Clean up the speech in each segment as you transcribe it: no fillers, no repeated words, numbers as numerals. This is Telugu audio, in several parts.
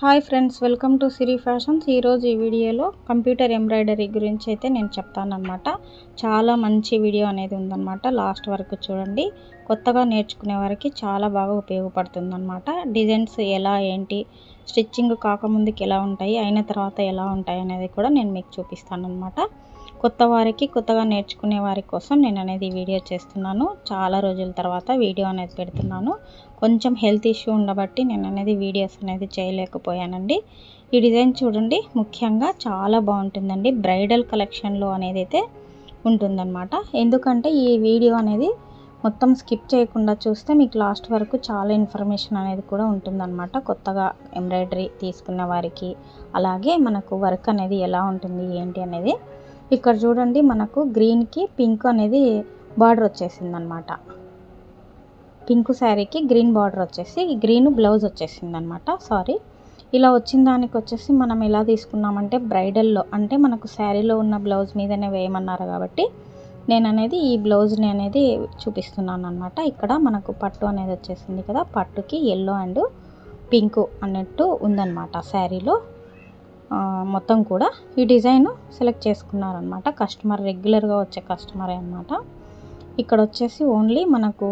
Hi friends, welcome to Siri fashions. ఈరోజు ఈ వీడియోలో కంప్యూటర్ ఎంబ్రాయిడరీ గురించి అయితే నేను చెప్తానన్నమాట. చాలా మంచి వీడియో అనేది ఉందన్నమాట. లాస్ట్ వరకు చూడండి. కొత్తగా నేర్చుకునే వారికి చాలా బాగా ఉపయోగపడుతుందన్నమాట. డిజైన్స్ ఎలా ఏంటి, స్టిచ్చింగ్ కాకముందుకి ఎలా ఉంటాయి, అయిన తర్వాత ఎలా ఉంటాయి అనేది కూడా నేను మీకు చూపిస్తానన్నమాట. కొత్త వారికి, కొత్తగా నేర్చుకునే వారి కోసం నేను అనేది వీడియో చేస్తున్నాను. చాలా రోజుల తర్వాత వీడియో అనేది పెడుతున్నాను. కొంచెం హెల్త్ ఇష్యూ ఉండబట్టి నేను అనేది వీడియోస్ అనేది చేయలేకపోయానండి. ఈ డిజైన్ చూడండి, ముఖ్యంగా చాలా బాగుంటుందండి. బ్రైడల్ కలెక్షన్లో అనేది అయితే ఉంటుందన్నమాట. ఎందుకంటే ఈ వీడియో అనేది మొత్తం స్కిప్ చేయకుండా చూస్తే మీకు లాస్ట్ వరకు చాలా ఇన్ఫర్మేషన్ అనేది కూడా ఉంటుందన్నమాట. కొత్తగా ఎంబ్రాయిడరీ తీసుకున్న వారికి, అలాగే మనకు వర్క్ అనేది ఎలా ఉంటుంది ఏంటి అనేది. ఇక్కడ చూడండి, మనకు గ్రీన్కి పింక్ అనేది బార్డర్ వచ్చేసింది అనమాట. పింక్ శారీకి గ్రీన్ బార్డర్ వచ్చేసి గ్రీన్ బ్లౌజ్ వచ్చేసింది అనమాట. ఇలా వచ్చిన దానికి వచ్చేసి మనం ఎలా తీసుకున్నామంటే బ్రైడల్లో, అంటే మనకు శారీలో ఉన్న బ్లౌజ్ మీదనే వేయమన్నారు కాబట్టి నేను అనేది ఈ బ్లౌజ్ని అనేది చూపిస్తున్నాను అనమాట. ఇక్కడ మనకు పట్టు అనేది వచ్చేసింది కదా, పట్టుకి ఎల్లో అండ్ పింక్ అన్నట్టు ఉందన్నమాట. శారీలో మొత్తం కూడా ఈ డిజైన్ సెలెక్ట్ చేసుకున్నారనమాట. కస్టమర్ రెగ్యులర్గా వచ్చే కస్టమరే అనమాట. ఇక్కడ వచ్చేసి ఓన్లీ మనకు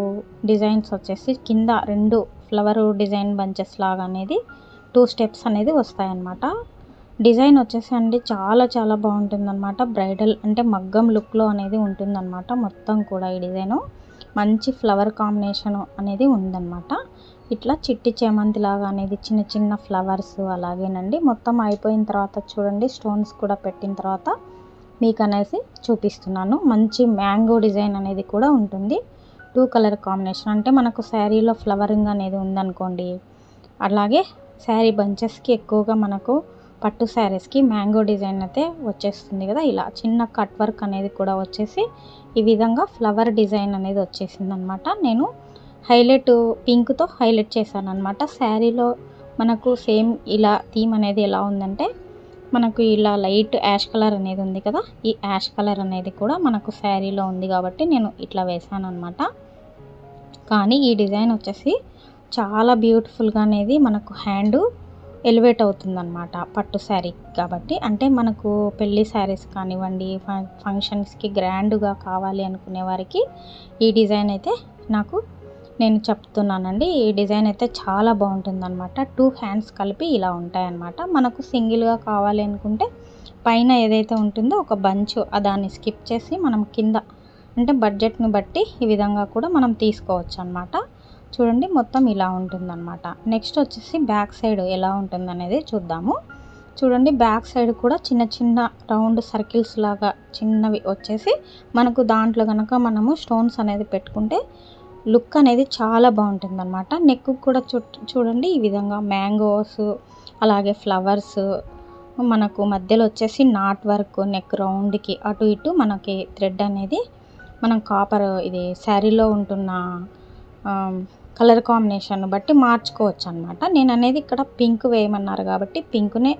డిజైన్స్ వచ్చేసి కింద 2 ఫ్లవర్ డిజైన్ బంచెస్ లాగా అనేది 2 స్టెప్స్ అనేది వస్తాయన్నమాట. డిజైన్ వచ్చేసి అండి చాలా చాలా బాగుంటుందన్నమాట. బ్రైడల్ అంటే మగ్గం లుక్లో అనేది ఉంటుందన్నమాట. మొత్తం కూడా ఈ డిజైను మంచి ఫ్లవర్ కాంబినేషన్ అనేది ఉందన్నమాట. ఇట్లా చిట్టి చేమంతి లాగా అనేది చిన్న చిన్న ఫ్లవర్స్ అలాగేనండి. మొత్తం అయిపోయిన తర్వాత చూడండి, స్టోన్స్ కూడా పెట్టిన తర్వాత మీకు అనేసి చూపిస్తున్నాను. మంచి మ్యాంగో డిజైన్ అనేది కూడా ఉంటుంది. 2 కలర్ కాంబినేషన్, అంటే మనకు శారీలో ఫ్లవరింగ్ అనేది ఉందనుకోండి, అలాగే శారీ బంచెస్కి ఎక్కువగా మనకు పట్టు శారీస్కి మ్యాంగో డిజైన్ అయితే వచ్చేస్తుంది కదా. ఇలా చిన్న కట్ వర్క్ అనేది కూడా వచ్చేసి ఈ విధంగా ఫ్లవర్ డిజైన్ అనేది వచ్చేసింది అనమాట. నేను హైలైట్ పింక్తో హైలైట్ చేశాను అనమాట. శారీలో మనకు సేమ్ ఇలా థీమ్ అనేది ఎలా ఉందంటే, మనకు ఇలా లైట్ యాష్ కలర్ అనేది ఉంది కదా, ఈ యాష్ కలర్ అనేది కూడా మనకు శారీలో ఉంది కాబట్టి నేను ఇట్లా వేసాను అనమాట. కానీ ఈ డిజైన్ వచ్చేసి చాలా బ్యూటిఫుల్గా అనేది మనకు హ్యాండ్ ఎలివేట్ అవుతుందన్నమాట పట్టు శారీ కాబట్టి. అంటే మనకు పెళ్ళి శారీస్ కానివ్వండి, ఫంక్షన్స్కి గ్రాండ్గా కావాలి అనుకునే వారికి ఈ డిజైన్ అయితే నేను చెప్తున్నానండి. ఈ డిజైన్ అయితే చాలా బాగుంటుందన్నమాట. 2 హ్యాండ్స్ కలిపి ఇలా ఉంటాయన్నమాట. మనకు సింగిల్గా కావాలి అనుకుంటే పైన ఏదైతే ఉంటుందో ఒక బంచ్ దాన్ని స్కిప్ చేసి మనం కింద, అంటే బడ్జెట్ని బట్టి ఈ విధంగా కూడా మనం తీసుకోవచ్చు అన్నమాట. చూడండి, మొత్తం ఇలా ఉంటుందన్నమాట. నెక్స్ట్ వచ్చేసి బ్యాక్ సైడ్ ఎలా ఉంటుందనేది చూద్దాము. చూడండి, బ్యాక్ సైడ్ కూడా చిన్న చిన్న రౌండ్ సర్కిల్స్ లాగా చిన్నవి వచ్చేసి మనకు దాంట్లో కనుక మనము స్టోన్స్ అనేది పెట్టుకుంటే లుక్ అనేది చాలా బాగుంటుందన్నమాట. నెక్ కూడా చూడండి, ఈ విధంగా మ్యాంగోస్ అలాగే ఫ్లవర్స్, మనకు మధ్యలో వచ్చేసి నాట్ వర్క్, నెక్ రౌండ్కి అటు ఇటు మనకి థ్రెడ్ అనేది మనం కాపర్ ఇది శారీలో ఉంటున్న కలర్ కాంబినేషన్ బట్టి మార్చుకోవచ్చు అనమాట. నేను అనేది ఇక్కడ పింక్ వేయమన్నారు కాబట్టి పింక్నే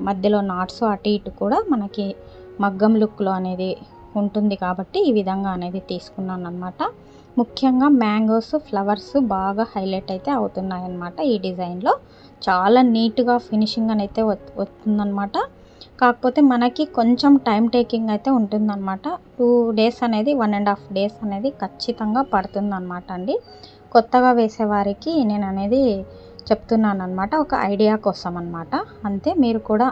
మధ్యలో నాట్స్ అటు ఇటు కూడా మనకి మగ్గం లుక్లో అనేది ఉంటుంది కాబట్టి ఈ విధంగా అనేది తీసుకున్నాను అనమాట. ముఖ్యంగా మ్యాంగోస్, ఫ్లవర్స్ బాగా హైలైట్ అయితే అవుతున్నాయన్నమాట. ఈ డిజైన్లో చాలా నీట్గా ఫినిషింగ్ అయితే వస్తుందన్నమాట. కాకపోతే మనకి కొంచెం టైం టేకింగ్ అయితే ఉంటుందన్నమాట. 2 డేస్ అనేది 1.5 డేస్ అనేది ఖచ్చితంగా పడుతుందన్నమాట అండి. కొత్తగా వేసేవారికి నేను అనేది చెప్తున్నాను అనమాట, ఒక ఐడియా కోసం అనమాట. అంతే, మీరు కూడా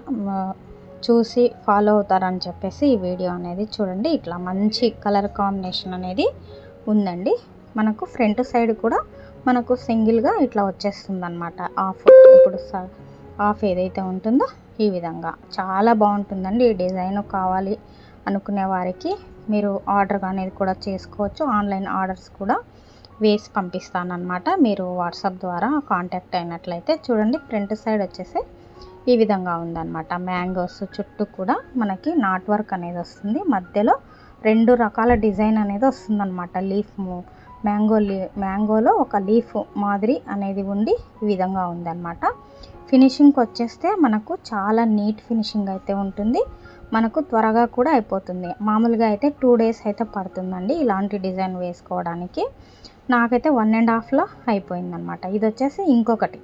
చూసి ఫాలో అవుతారని చెప్పేసి ఈ వీడియో అనేది చూడండి. ఇట్లా మంచి కలర్ కాంబినేషన్ అనేది ఉందండి. మనకు ఫ్రంట్ సైడ్ కూడా మనకు సింగిల్గా ఇట్లా వచ్చేస్తుంది అనమాట. ఇప్పుడు హాఫ్ ఏదైతే ఉంటుందో ఈ విధంగా చాలా బాగుంటుందండి. ఈ డిజైన్ కావాలి అనుకునే వారికి మీరు ఆర్డర్ అనేది కూడా చేసుకోవచ్చు. ఆన్లైన్ ఆర్డర్స్ కూడా వేసి పంపిస్తానన్నమాట. మీరు వాట్సాప్ ద్వారా కాంటాక్ట్ అయినట్లయితే. చూడండి, ఫ్రంట్ సైడ్ వచ్చేసి ఈ విధంగా ఉందన్నమాట. మ్యాంగోస్ చుట్టూ కూడా మనకి నాట్ వర్క్ అనేది వస్తుంది. మధ్యలో 2 రకాల డిజైన్ అనేది వస్తుందన్నమాట. లీఫ్ మ్యాంగోలో ఒక లీఫ్ మాదిరి అనేది ఉండి ఈ విధంగా ఉందన్నమాట. ఫినిషింగ్కి వచ్చేస్తే మనకు చాలా నీట్ ఫినిషింగ్ అయితే ఉంటుంది. మనకు త్వరగా కూడా అయిపోతుంది. మామూలుగా అయితే 2 డేస్ అయితే పడుతుందండి ఇలాంటి డిజైన్ వేసుకోవడానికి. నాకైతే 1.5లో అయిపోయిందనమాట. ఇది వచ్చేసి ఇంకొకటి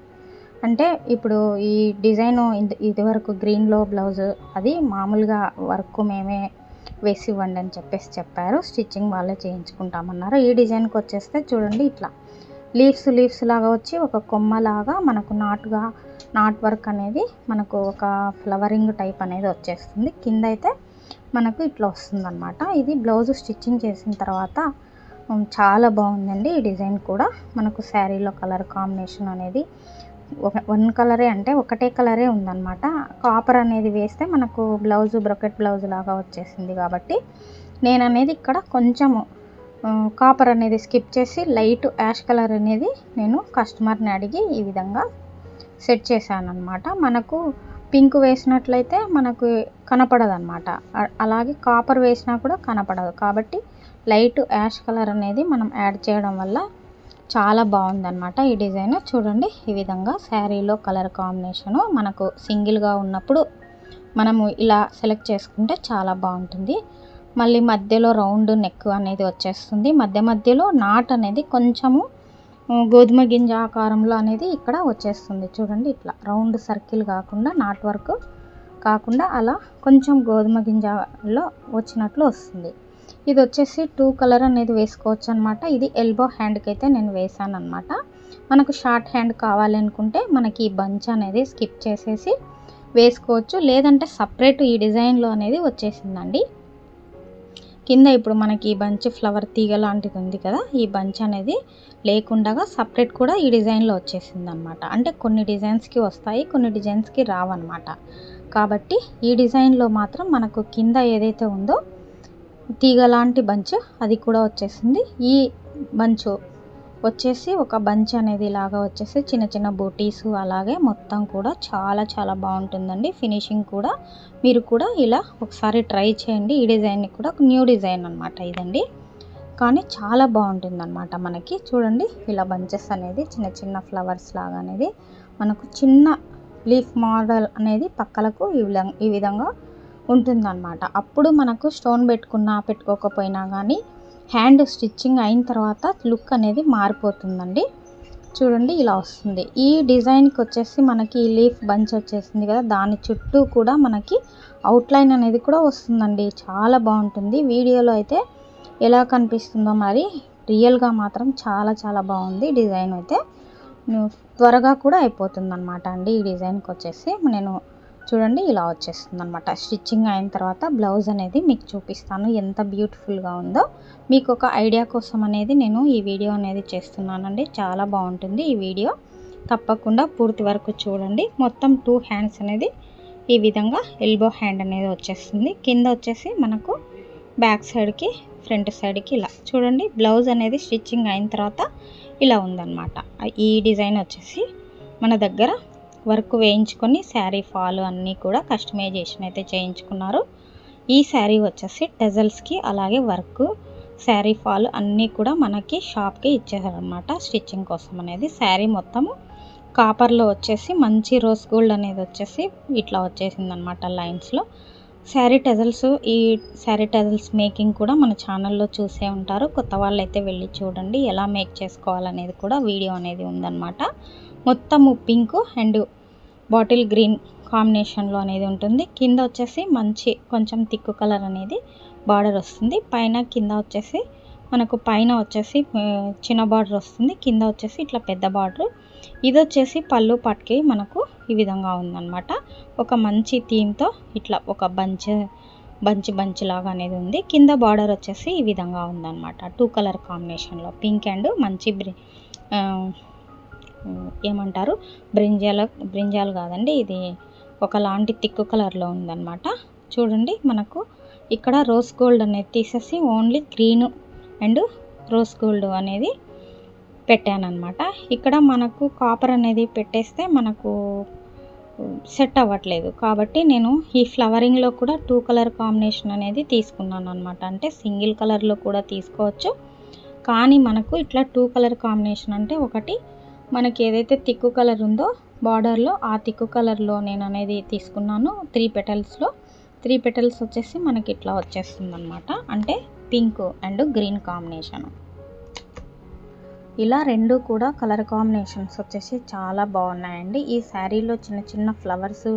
అంటే ఇప్పుడు ఈ డిజైను ఇదివరకు గ్రీన్లో బ్లౌజ్ అది మామూలుగా వర్క్ మేమే వేసి ఇవ్వండి అని చెప్పారు. స్టిచ్చింగ్ వాళ్ళే చేయించుకుంటామన్నారు. ఈ డిజైన్కి వచ్చేస్తే చూడండి ఇట్లా లీవ్స్ లాగా వచ్చి ఒక కొమ్మలాగా మనకు నాట్ వర్క్ అనేది మనకు ఒక ఫ్లవరింగ్ టైప్ అనేది వచ్చేస్తుంది. కింద అయితే మనకు ఇట్లా వస్తుందన్నమాట. ఇది బ్లౌజ్ స్టిచ్చింగ్ చేసిన తర్వాత చాలా బాగుందండి. ఈ డిజైన్ కూడా మనకు శారీలో కలర్ కాంబినేషన్ అనేది వన్ కలరే, అంటే ఒకటే కలరే ఉందన్నమాట. కాపర్ అనేది వేస్తే మనకు బ్లౌజ్ బ్రొకెట్ బ్లౌజ్ లాగా వచ్చేసింది కాబట్టి నేను అనేది ఇక్కడ కొంచెము కాపర్ అనేది స్కిప్ చేసి లైట్ యాష్ కలర్ అనేది నేను కస్టమర్ని అడిగి ఈ విధంగా సెట్ చేశాను అనమాట. మనకు పింక్ వేసినట్లయితే మనకు కనపడదు అనమాట, అలాగే కాపర్ వేసినా కూడా కనపడదు. కాబట్టి లైట్ యాష్ కలర్ అనేది మనం యాడ్ చేయడం వల్ల చాలా బాగుందన్నమాట. ఈ డిజైన్ చూడండి ఈ విధంగా శారీలో కలర్ కాంబినేషను మనకు సింగిల్గా ఉన్నప్పుడు మనము ఇలా సెలెక్ట్ చేసుకుంటే చాలా బాగుంటుంది. మళ్ళీ మధ్యలో రౌండ్ నెక్ అనేది వచ్చేస్తుంది. మధ్యలో నాట్ అనేది కొంచెము గోధుమ గింజ ఆకారంలో అనేది ఇక్కడ వచ్చేస్తుంది. చూడండి ఇట్లా రౌండ్ సర్కిల్ కాకుండా నాట్ వర్క్ కాకుండా అలా కొంచెం గోధుమ గింజలో వచ్చినట్లు వస్తుంది. ఇది వచ్చేసి 2 కలర్ అనేది వేసుకోవచ్చు అనమాట. ఇది ఎల్బో హ్యాండ్కి అయితే నేను వేసాను అనమాట. మనకు షార్ట్ హ్యాండ్ కావాలి అనుకుంటే మనకి ఈ బంచ్ అనేది స్కిప్ చేసేసి వేసుకోవచ్చు, లేదంటే సపరేట్ ఈ డిజైన్లో అనేది వచ్చేసిందండి. కింద ఇప్పుడు మనకి ఈ బంచ్ ఫ్లవర్ తీగ లాంటిది ఉంది కదా, ఈ బంచ్ అనేది లేకుండా సపరేట్ కూడా ఈ డిజైన్లో వచ్చేసింది అనమాట. అంటే కొన్ని డిజైన్స్కి వస్తాయి, కొన్ని డిజైన్స్కి రావన్నమాట. కాబట్టి ఈ డిజైన్లో మాత్రం మనకు కింద ఏదైతే ఉందో తీగ లాంటి బంచ్ అది కూడా వచ్చేసింది. ఈ బంచ్ వచ్చేసి ఒక బంచ్ అనేది ఇలాగా వచ్చేసి చిన్న చిన్న బూటీసు అలాగే మొత్తం కూడా చాలా బాగుంటుందండి. ఫినిషింగ్ కూడా మీరు కూడా ఇలా ఒకసారి ట్రై చేయండి. ఈ డిజైన్ని కూడా న్యూ డిజైన్ అనమాట ఇదండి, కానీ చాలా బాగుంటుందన్నమాట. మనకి చూడండి ఇలా బంచెస్ అనేది చిన్న ఫ్లవర్స్ లాగా అనేది మనకు చిన్న లీఫ్ మోడల్ అనేది పక్కలకు ఈ విధంగా ఉంటుందన్నమాట. అప్పుడు మనకు స్టోన్ పెట్టుకోకపోయినా కానీ హ్యాండ్ స్టిచ్చింగ్ అయిన తర్వాత లుక్ అనేది మారిపోతుందండి. చూడండి ఇలా వస్తుంది. ఈ డిజైన్కి వచ్చేసి మనకి ఈ లీఫ్ బంచ్ వచ్చేసింది కదా, దాని చుట్టూ కూడా మనకి అవుట్లైన్ అనేది కూడా వస్తుందండి. చాలా బాగుంటుంది. వీడియోలో అయితే ఎలా కనిపిస్తుందో మరి రియల్గా మాత్రం చాలా బాగుంది. డిజైన్ అయితే త్వరగా కూడా అయిపోతుంది అనమాట అండి. ఈ డిజైన్కి వచ్చేసి నేను చూడండి ఇలా వచ్చేస్తుంది అనమాట. స్టిచ్చింగ్ అయిన తర్వాత బ్లౌజ్ అనేది మీకు చూపిస్తాను ఎంత బ్యూటిఫుల్గా ఉందో. మీకు ఒక ఐడియా కోసం అనేది నేను ఈ వీడియో అనేది చేస్తున్నానండి. చాలా బాగుంటుంది ఈ వీడియో, తప్పకుండా పూర్తి వరకు చూడండి. మొత్తం 2 హ్యాండ్స్ అనేది ఈ విధంగా ఎల్బో హ్యాండ్ అనేది వచ్చేస్తుంది. కింద వచ్చేసి మనకు బ్యాక్ సైడ్కి ఫ్రంట్ సైడ్కి ఇలా చూడండి. బ్లౌజ్ అనేది స్టిచ్చింగ్ అయిన తర్వాత ఇలా ఉందన్నమాట. ఈ డిజైన్ వచ్చేసి మన దగ్గర వర్క్ వేయించుకొని శారీ ఫాల్ అన్నీ కూడా కస్టమైజేషన్ అయితే చేయించుకున్నారు. ఈ శారీ వచ్చేసి టెజల్స్కి అలాగే వర్క్ శారీ ఫాల్ అన్నీ కూడా మనకి షాప్కి ఇచ్చేసారనమాట స్టిచ్చింగ్ కోసం అనేది. శారీ మొత్తము కాపర్లో వచ్చేసి మంచి రోజ్ గోల్డ్ అనేది వచ్చేసి ఇట్లా వచ్చేసింది అనమాట లైన్స్లో. శారీ టెజల్స్ మేకింగ్ కూడా మన ఛానల్లో చూసే ఉంటారు. కొత్త వాళ్ళు అయితే వెళ్ళి చూడండి, ఎలా మేక్ చేసుకోవాలనేది కూడా వీడియో అనేది ఉందన్నమాట. మొత్తము పింక్ అండ్ బాటిల్ గ్రీన్ కాంబినేషన్లో అనేది ఉంటుంది. కింద వచ్చేసి మంచి కొంచెం థిక్ కలర్ అనేది బార్డర్ వస్తుంది. కింద వచ్చేసి మనకు పైన వచ్చేసి చిన్న బార్డర్ వస్తుంది, కింద వచ్చేసి ఇట్లా పెద్ద బార్డర్. ఇది వచ్చేసి పళ్ళు పట్టుకి మనకు ఈ విధంగా ఉందన్నమాట. ఒక మంచి థీమ్తో ఇట్లా ఒక బంచ్ లాగా అనేది ఉంది. కింద బార్డర్ వచ్చేసి ఈ విధంగా ఉందన్నమాట. 2 కలర్ కాంబినేషన్లో పింక్ అండ్ మంచి ఏమంటారు బ్రింజాల్ కాదండి, ఇది ఒకలాంటి థిక్ కలర్లో ఉందన్నమాట. చూడండి మనకు ఇక్కడ రోజ్ గోల్డ్ అనేది తీసేసి only green and rose gold అనేది పెట్టానన్నమాట. ఇక్కడ మనకు కాపర్ అనేది పెట్టేస్తే మనకు సెట్ అవ్వట్లేదు కాబట్టి నేను ఈ ఫ్లవరింగ్లో కూడా 2 కలర్ కాంబినేషన్ అనేది తీసుకున్నాను అనమాట. అంటే సింగిల్ కలర్లో కూడా తీసుకోవచ్చు, కానీ మనకు ఇట్లా 2 కలర్ కాంబినేషన్ అంటే ఒకటి మనకి ఏదైతే థిక్ కలర్ ఉందో బార్డర్లో ఆ థిక్ కలర్లో నేను అనేది తీసుకున్నాను. 3 పెటల్స్లో 3 పెటల్స్ వచ్చేసి మనకి ఇట్లా వచ్చేస్తుంది అనమాట. అంటే పింక్ అండ్ గ్రీన్ కాంబినేషన్. ఇలా రెండు కూడా కలర్ కాంబినేషన్స్ వచ్చేసి చాలా బాగున్నాయండి. ఈ శారీలో చిన్న చిన్న ఫ్లవర్స్,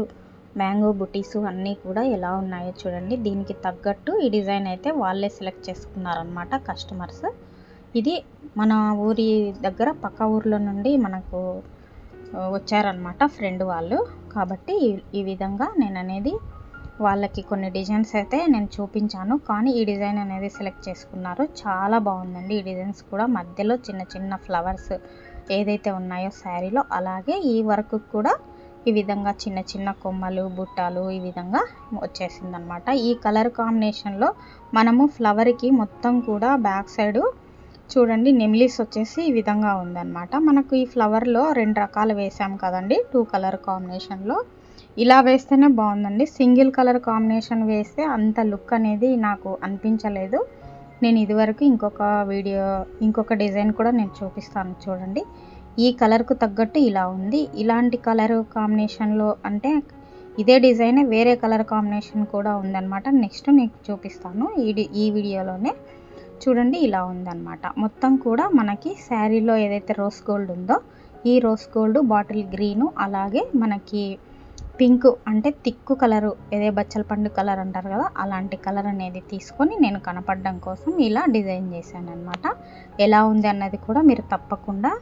మ్యాంగో బుటీస్ అన్నీ కూడా ఎలా ఉన్నాయో చూడండి. దీనికి తగ్గట్టు ఈ డిజైన్ అయితే వాళ్ళే సెలెక్ట్ చేసుకున్నారనమాట కస్టమర్స్. ఇది మన ఊరి దగ్గర పక్క ఊర్లో నుండి మనకు వచ్చారనమాట ఫ్రెండ్ వాళ్ళు. కాబట్టి ఈ విధంగా నేను అనేది వాళ్ళకి కొన్ని డిజైన్స్ అయితే నేను చూపించాను, కానీ ఈ డిజైన్ అనేది సెలెక్ట్ చేసుకున్నారు. చాలా బాగుందండి. ఈ డిజైన్స్ కూడా మధ్యలో చిన్న చిన్న ఫ్లవర్స్ ఏదైతే ఉన్నాయో శారీలో, అలాగే ఈ వర్క్ కూడా ఈ విధంగా చిన్న చిన్న కొమ్మలు, బుట్టాలు ఈ విధంగా వచ్చేసిందనమాట. ఈ కలర్ కాంబినేషన్లో మనము ఫ్లవర్కి మొత్తం కూడా బ్యాక్ సైడ్ చూడండి నెమిలీస్ వచ్చేసి ఈ విధంగా ఉందన్నమాట. మనకు ఈ ఫ్లవర్లో 2 రకాలు వేసాం కదండి, 2 కలర్ కాంబినేషన్లో. ఇలా వేస్తేనే బాగుందండి. సింగిల్ కలర్ కాంబినేషన్ వేస్తే అంత లుక్ అనేది నాకు అనిపించలేదు. నేను ఇదివరకు ఇంకొక డిజైన్ కూడా నేను చూపిస్తాను చూడండి. ఈ కలర్కు తగ్గట్టు ఇలా ఉంది. ఇలాంటి కలర్ కాంబినేషన్లో అంటే ఇదే డిజైన్ వేరే కలర్ కాంబినేషన్ కూడా ఉందన్నమాట. నెక్స్ట్ నీకు చూపిస్తాను ఈ వీడియోలోనే. చూడండి ఇలా ఉందన్నమాట. మొత్తం కూడా మనకి శారీలో ఏదైతే రోజ్ గోల్డ్ ఉందో ఈ రోజ్ గోల్డ్, బాటిల్ గ్రీను, అలాగే మనకి పింక్ అంటే తిక్కు కలరు, ఏదే బచ్చల పండు కలర్ అంటారు కదా, అలాంటి కలర్ అనేది తీసుకొని నేను కనపడడం కోసం ఇలా డిజైన్ చేశాను అనమాట. ఎలా ఉంది అన్నది కూడా మీరు తప్పకుండా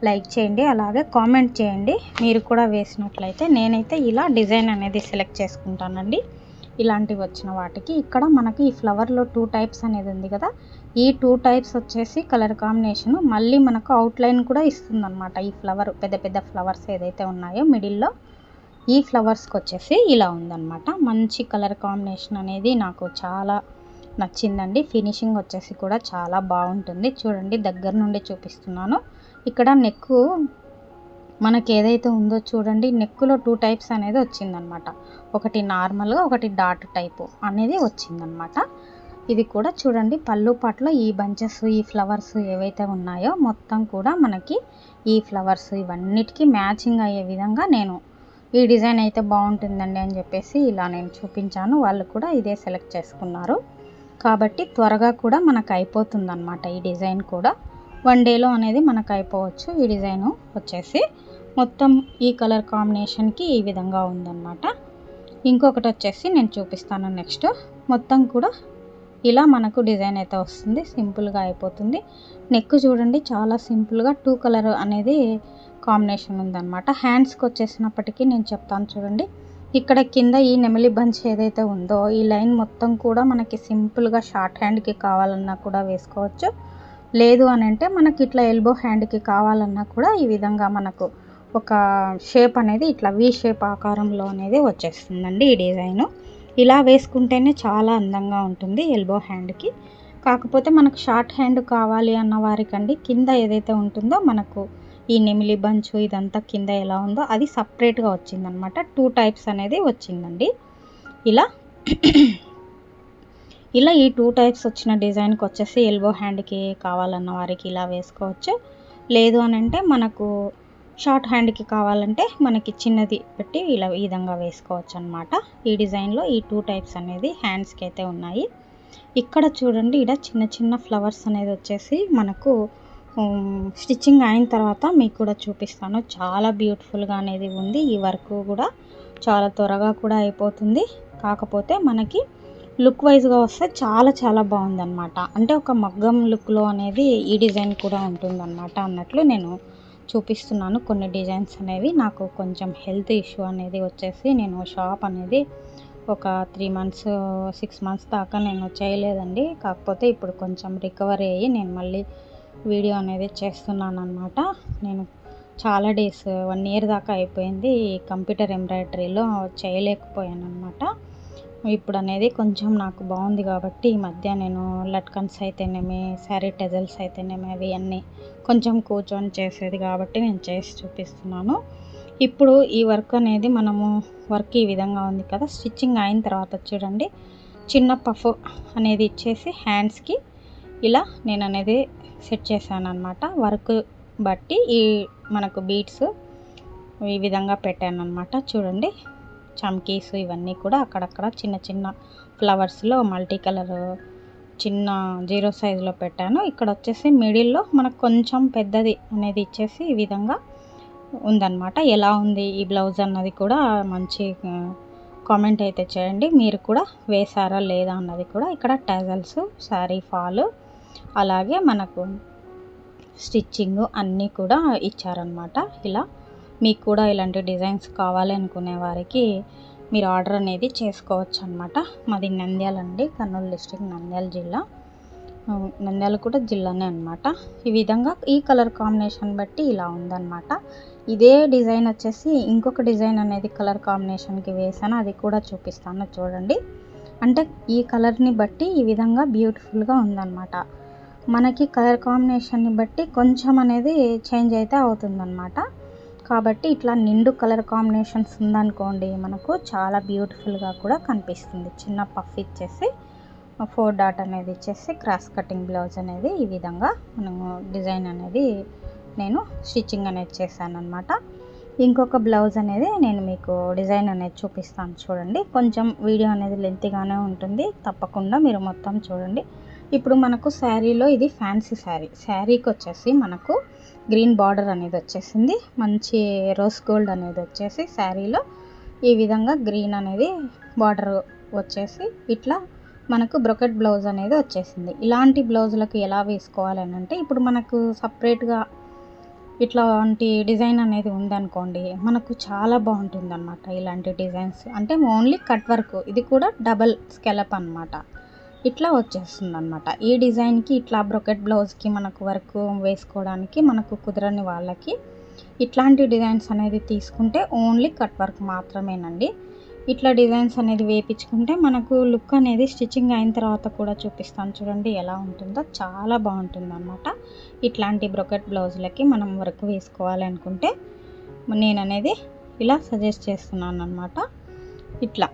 లైక్ చేయండి, అలాగే కామెంట్ చేయండి. మీరు కూడా వేసినట్లయితే నేనైతే ఇలా డిజైన్ అనేది సెలెక్ట్ చేసుకుంటానండి. ఇలాంటివి వచ్చిన వాటికి ఇక్కడ మనకి ఈ ఫ్లవర్లో 2 టైప్స్ అనేది ఉంది కదా, ఈ 2 టైప్స్ వచ్చేసి కలర్ కాంబినేషన్ మళ్ళీ మనకు అవుట్లైన్ కూడా ఇస్తుందన్నమాట. ఈ ఫ్లవర్ పెద్ద పెద్ద ఫ్లవర్స్ ఏదైతే ఉన్నాయో మిడిల్లో ఈ ఫ్లవర్స్కి వచ్చేసి ఇలా ఉందన్నమాట. మంచి కలర్ కాంబినేషన్ అనేది నాకు చాలా నచ్చిందండి. ఫినిషింగ్ వచ్చేసి కూడా చాలా బాగుంటుంది. చూడండి దగ్గర నుండి చూపిస్తున్నాను. ఇక్కడ నెక్కు మనకి ఏదైతే ఉందో చూడండి, నెక్కులో 2 టైప్స్ అనేది వచ్చిందనమాట. ఒకటి నార్మల్గా, ఒకటి డాట్ టైపు అనేది వచ్చిందనమాట. ఇది కూడా చూడండి పళ్ళు పాటలో ఈ బంచెస్, ఈ ఫ్లవర్స్ ఏవైతే ఉన్నాయో మొత్తం కూడా మనకి ఈ ఫ్లవర్స్ ఇవన్నిటికీ మ్యాచింగ్ అయ్యే విధంగా నేను ఈ డిజైన్ అయితే బాగుంటుందండి అని చెప్పేసి ఇలా నేను చూపించాను. వాళ్ళు కూడా ఇదే సెలెక్ట్ చేసుకున్నారు. కాబట్టి త్వరగా కూడా మనకు అయిపోతుంది అన్నమాట. ఈ డిజైన్ కూడా 1 డేలో అనేది మనకు అయిపోవచ్చు. ఈ డిజైన్ వచ్చేసి మొత్తం ఈ కలర్ కాంబినేషన్కి ఈ విధంగా ఉందన్నమాట. ఇంకొకటి వచ్చేసి నేను చూపిస్తాను నెక్స్ట్. మొత్తం కూడా ఇలా మనకు డిజైన్ అయితే వస్తుంది. సింపుల్గా అయిపోతుంది. నెక్ చూడండి చాలా సింపుల్గా 2 కలర్ అనేది కాంబినేషన్ ఉందన్నమాట. హ్యాండ్స్కి వచ్చేసినప్పటికీ నేను చెప్తాను చూడండి. ఇక్కడ కింద ఈ నెమలి బంచ్ ఏదైతే ఉందో ఈ లైన్ మొత్తం కూడా మనకి సింపుల్గా షార్ట్ హ్యాండ్కి కావాలన్నా కూడా వేసుకోవచ్చు. లేదు అని అంటే మనకి ఇట్లా ఎల్బో హ్యాండ్కి కావాలన్నా కూడా ఈ విధంగా మనకు ఒక షేప్ అనేది ఇట్లా వి షేప్ ఆకారంలో అనేది వచ్చేస్తుందండి ఈ డిజైను. ఇలా వేసుకుంటేనే చాలా అందంగా ఉంటుంది ఎల్బో హ్యాండ్కి. కాకపోతే మనకు షార్ట్ హ్యాండ్ కావాలి అన్న వారికండి కింద ఏదైతే ఉంటుందో మనకు ఈ నెమిలి బంచు ఇదంతా కింద ఎలా ఉందో అది సపరేట్గా వచ్చిందనమాట. 2 టైప్స్ అనేది వచ్చిందండి. ఇలా ఈ 2 టైప్స్ వచ్చిన డిజైన్కి వచ్చేసి ఎల్బో హ్యాండ్కి కావాలన్న వారికి ఇలా వేసుకోవచ్చు. లేదు అని అంటే మనకు షార్ట్ హ్యాండ్కి కావాలంటే మనకి చిన్నది పెట్టి ఇలా ఈ విధంగా వేసుకోవచ్చు అనమాట. ఈ డిజైన్లో ఈ 2 టైప్స్ అనేది హ్యాండ్స్కి అయితే ఉన్నాయి. ఇక్కడ చూడండి ఇక్కడ చిన్న చిన్న ఫ్లవర్స్ అనేది వచ్చేసి మనకు స్టిచ్చింగ్ అయిన తర్వాత మీకు కూడా చూపిస్తాను. చాలా బ్యూటిఫుల్గా అనేది ఉంది. ఈ వర్క్ కూడా చాలా త్వరగా కూడా అయిపోతుంది. కాకపోతే మనకి లుక్ వైజ్గా వస్తే చాలా చాలా బాగుందన్నమాట. అంటే ఒక మగ్గం లుక్లో అనేది ఈ డిజైన్ కూడా ఉంటుందన్నమాట అన్నట్లు నేను చూపిస్తున్నాను. కొన్ని డిజైన్స్ అనేవి నాకు కొంచెం హెల్త్ ఇష్యూ అనేది వచ్చేసి నేను షాప్ అనేది ఒక 3 మంత్స్ 6 మంత్స్ దాకా నేను చేయలేదండి. కాకపోతే ఇప్పుడు కొంచెం రికవరీ అయ్యి నేను మళ్ళీ వీడియో అనేది చేస్తున్నాను అన్నమాట. నేను చాలా డేస్ 1 ఇయర్ దాకా అయిపోయింది కంప్యూటర్ ఎంబ్రాయిడరీలో చేయలేకపోయాను అనమాట. ఇప్పుడు అనేది కొంచెం నాకు బాగుంది కాబట్టి ఈ మధ్య నేను లట్కన్స్ అయితేనేమి, శారీ టెజల్స్ అయితేనేమి అవి అన్నీ కొంచెం కూర్చొని చేసేది కాబట్టి నేను చేసి చూపిస్తున్నాను. ఇప్పుడు ఈ వర్క్ అనేది మనము వర్క్ ఈ విధంగా ఉంది కదా, స్టిచ్చింగ్ అయిన తర్వాత చూడండి చిన్న పఫ్ అనేది ఇచ్చేసి హ్యాండ్స్కి ఇలా నేను అనేది సెట్ చేశాను అనమాట. వర్క్ బట్టి ఈ మనకు బీడ్స్ ఈ విధంగా పెట్టాను అనమాట. చూడండి చమ్కీస్ ఇవన్నీ కూడా అక్కడక్కడ చిన్న చిన్న ఫ్లవర్స్లో మల్టీ కలర్ చిన్న 0 సైజులో పెట్టాను. ఇక్కడ వచ్చేసి మిడిల్లో మనకు కొంచెం పెద్దది అనేది ఇచ్చేసి ఈ విధంగా ఉందన్నమాట. ఎలా ఉంది ఈ బ్లౌజ్ అన్నది కూడా మంచి కామెంట్ అయితే చేయండి. మీరు కూడా వేసారా లేదా అన్నది కూడా. ఇక్కడ టజల్స్, శారీ ఫాల్, అలాగే మనకు స్టిచ్చింగ్ అన్నీ కూడా ఇచ్చారనమాట. ఇలా మీకు కూడా ఇలాంటి డిజైన్స్ కావాలి అనుకునే వారికి మీరు ఆర్డర్ అనేది చేసుకోవచ్చు అనమాట. మాది నంద్యాల అండి, కర్నూలు డిస్ట్రిక్ట్, నంద్యాల జిల్లా. నంద్యాల కూడా జిల్లానే అనమాట. ఈ విధంగా ఈ కలర్ కాంబినేషన్ బట్టి ఇలా ఉందన్నమాట. ఇదే డిజైన్ వచ్చేసి ఇంకొక డిజైన్ అనేది కలర్ కాంబినేషన్కి వేసాను, అది కూడా చూపిస్తాను చూడండి. అంటే ఈ కలర్ని బట్టి ఈ విధంగా బ్యూటిఫుల్గా ఉందన్నమాట. మనకి కలర్ కాంబినేషన్ని బట్టి కొంచెం అనేది చేంజ్ అయితే అవుతుందన్నమాట. కాబట్టి ఇట్లా నిండు కలర్ కాంబినేషన్స్ ఉందనుకోండి, మనకు చాలా బ్యూటిఫుల్గా కూడా కనిపిస్తుంది. చిన్న పఫ్ ఇచ్చేసి 4 డాట్ అనేది ఇచ్చేసి క్రాస్ కటింగ్ బ్లౌజ్ అనేది ఈ విధంగా మనము డిజైన్ అనేది నేను స్టిచ్చింగ్ అనేది చేశాను అనమాట. ఇంకొక బ్లౌజ్ అనేది నేను మీకు డిజైన్ అనేది చూపిస్తాను చూడండి. కొంచెం వీడియో అనేది లెంతీగానే ఉంటుంది, తప్పకుండా మీరు మొత్తం చూడండి. ఇప్పుడు మనకు శారీలో ఇది ఫ్యాన్సీ శారీకి వచ్చేసి మనకు గ్రీన్ బార్డర్ అనేది వచ్చేసింది. మంచి రోజ్ గోల్డ్ అనేది వచ్చేసి శారీలో ఈ విధంగా గ్రీన్ అనేది బార్డర్ వచ్చేసి ఇట్లా మనకు బ్రొకెట్ బ్లౌజ్ అనేది వచ్చేసింది. ఇలాంటి బ్లౌజులకు ఎలా వేసుకోవాలని అంటే, ఇప్పుడు మనకు సపరేట్గా ఇట్లాంటి డిజైన్ అనేది ఉందనుకోండి, మనకు చాలా బాగుంటుంది అనమాట. ఇలాంటి డిజైన్స్ అంటే ఓన్లీ కట్ వర్క్, ఇది కూడా డబల్ స్కెలప్ అనమాట. ఇట్లా వచ్చేస్తుంది అనమాట. ఈ డిజైన్కి ఇట్లా బ్రొకెట్ బ్లౌజ్కి మనకు వర్క్ వేసుకోవడానికి మనకు కుదరని వాళ్ళకి ఇట్లాంటి డిజైన్స్ అనేది తీసుకుంటే ఓన్లీ కట్ వర్క్ మాత్రమేనండి. ఇట్లా డిజైన్స్ అనేది వేయించుకుంటే మనకు లుక్ అనేది స్టిచ్చింగ్ అయిన తర్వాత కూడా చూపిస్తాను చూడండి ఎలా ఉంటుందో. చాలా బాగుంటుంది అనమాట. ఇట్లాంటి బ్రొకెట్ బ్లౌజులకి మనం వర్క్ వేసుకోవాలి అనుకుంటే నేను అనేది ఇలా సజెస్ట్ చేస్తున్నాను అనమాట. ఇట్లా